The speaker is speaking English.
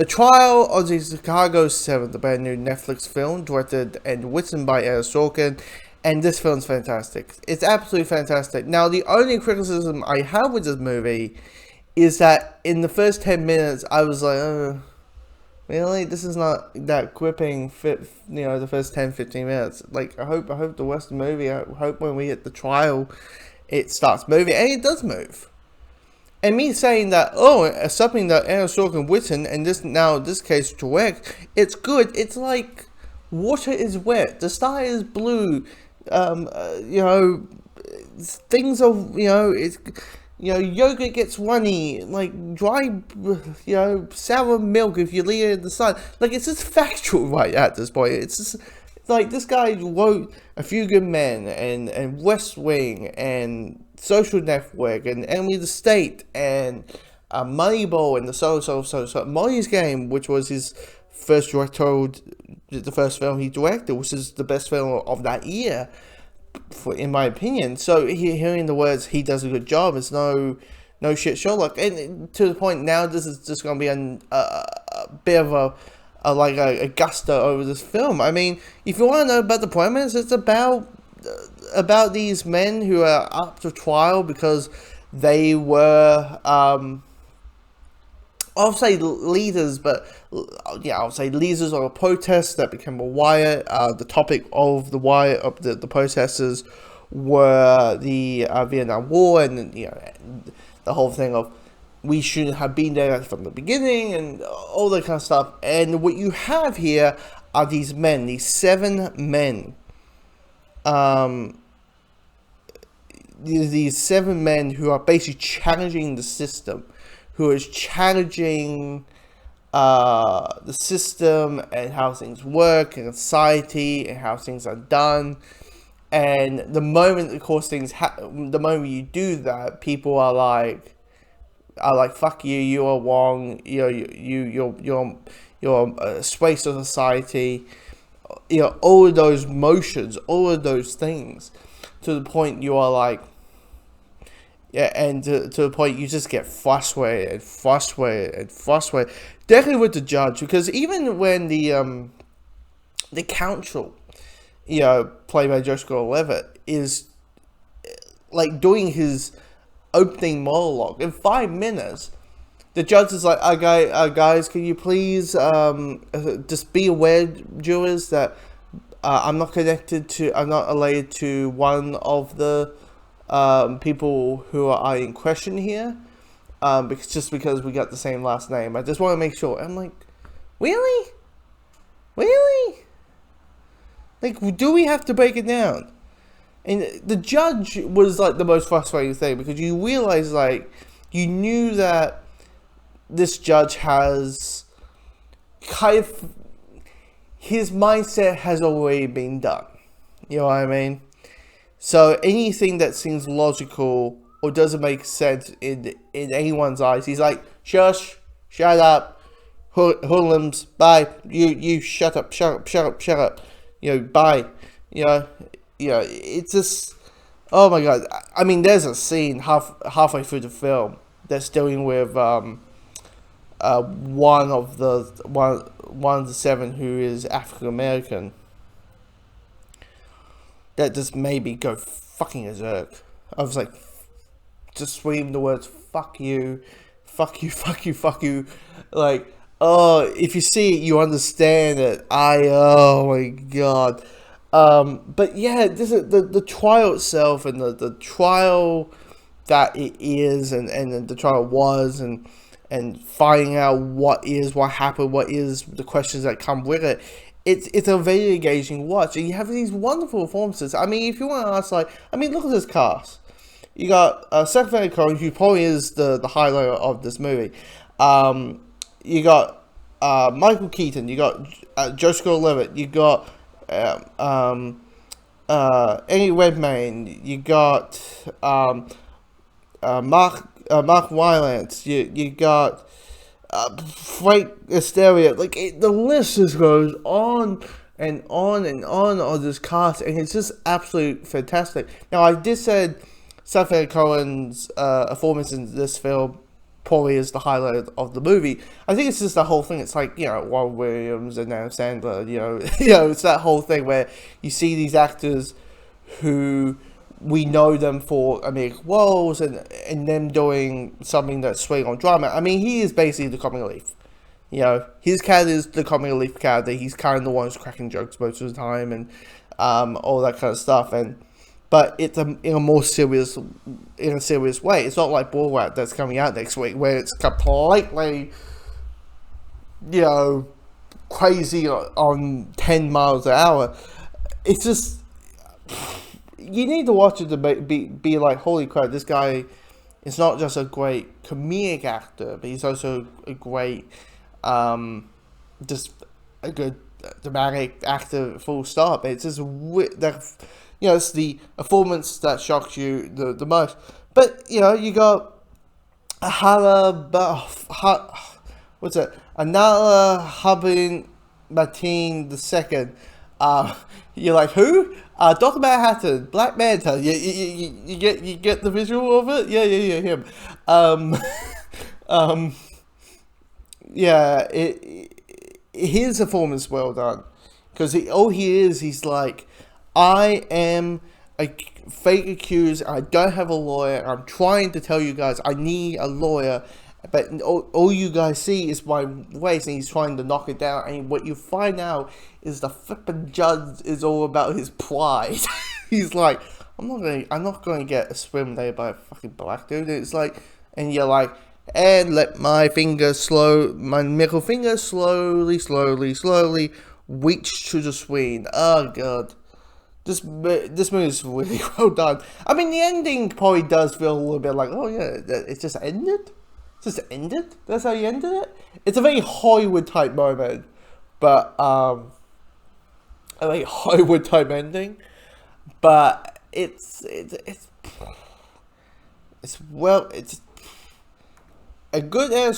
The Trial of the Chicago 7, the brand new Netflix film, directed and written by Aaron Sorkin, and this film's fantastic. It's absolutely fantastic. Now, the only criticism I have with this movie is that in the first 10 minutes, I was like, really? This is not that gripping, the first 10, 15 minutes. Like, I hope the rest of the movie, I hope when we hit the trial, it starts moving, and it does move. And me saying that, something that Aaron Sorkin written, and this case direct, it's good. It's like water is wet, the sky is blue. Things are, it's, yogurt gets runny, like dry, sour milk if you leave it in the sun. Like, it's just factual right at this point. It's just like this guy wrote A Few Good Men and West Wing and Social Network and Enemy of the State and Moneyball and the Molly's Game, which was his first the first film he directed, which is the best film of that year, in my opinion. So hearing the words "he does a good job" is no shit Sherlock, and to the point now this is just going to be a bit of a gusto over this film. I mean, if you want to know about the premise, it's about these men who are up to trial because they were, I'll say leaders, but yeah, I'll say leaders of a protest that became a riot. The topic of the riot of the protesters were the Vietnam War, and the whole thing of we shouldn't have been there from the beginning and all that kind of stuff. And what you have here are these men, these 7 men. These 7 men who are basically challenging the system, who is challenging the system and how things work in society and how things are done. And the moment, of course, the moment you do that, people are like, fuck you, you are wrong, you're a waste of society. All of those motions, all of those things, to the point you are like, and to the point you just get frustrated. Definitely with the judge, because even when the counsel, played by Joseph Gordon-Levitt, is like doing his opening monologue in 5 minutes, the judge is like, guys, can you please just be aware, jurors, that I'm not related to one of the people who are in question here, because we got the same last name. I just want to make sure. I'm like, really? Like, do we have to break it down? And the judge was like the most frustrating thing, because you realize, like, you knew that this judge has kind of, his mindset has already been done. You know what I mean? So anything that seems logical or doesn't make sense in anyone's eyes, he's like, shush, shut up, hoodlums, bye, you shut up, bye, it's just, oh my god. I mean, there's a scene halfway through the film that's dealing with one of the 7 who is African American, that just made me go fucking berserk. I was like, just scream the words "fuck you," like, if you see it, you understand it. Oh my god. But yeah, this is the trial itself, and the trial that it is, and the trial was, and finding out what happened, what is the questions that come with it. It's a very engaging watch, and you have these wonderful performances. I mean, if you want to ask, look at this cast. You got Sacha Cohen, who probably is the highlight of this movie. You got Michael Keaton. You got Joseph Gordon-Levitt. You got Eddie Redmayne. You got Mark Rylance. You got Frank Asteria. Like, the list just goes on and on this cast, and it's just absolutely fantastic. Now, I did said Sacha Cohen's performance in this film probably is the highlight of the movie. I think it's just the whole thing. It's like, you know, Warren Williams and Adam Sandler, you know, it's that whole thing where you see these actors who we know them for comedic roles and them doing something that's swing on drama. I mean, he is basically the comic relief. You know, his character is the comic relief character. He's kind of the one who's cracking jokes most of the time and all that kind of stuff. But it's in a serious way. It's not like Borat that's coming out next week, where it's completely, you know, crazy on 10 miles an hour. It's just, you need to watch it to be like, holy crap, this guy is not just a great comedic actor, but he's also a great, just a good dramatic actor, full stop. It's just that, you know, it's the performance that shocks you the most. But, you know, you got what's it? Anala Hubin Mateen II. You're like, who? Dr. Manhattan, Black Manta. You get the visual of it? Yeah, him. Yeah, his performance well done, because he's like, I am a fake accused. I don't have a lawyer. I'm trying to tell you guys I need a lawyer, but all you guys see is my waist, and he's trying to knock it down. And what you find out is the flippin' judge is all about his pride. He's like, I'm not going to get a swim day by a fucking black dude. It's like, and you're like, and let my middle finger slowly reach to the screen. Oh god. This movie is really well done. I mean, the ending probably does feel a little bit like, oh yeah, it just ended? Just ended? That's how you ended it? It's a very Hollywood type moment, but a very Hollywood type ending. But it's a good Aaron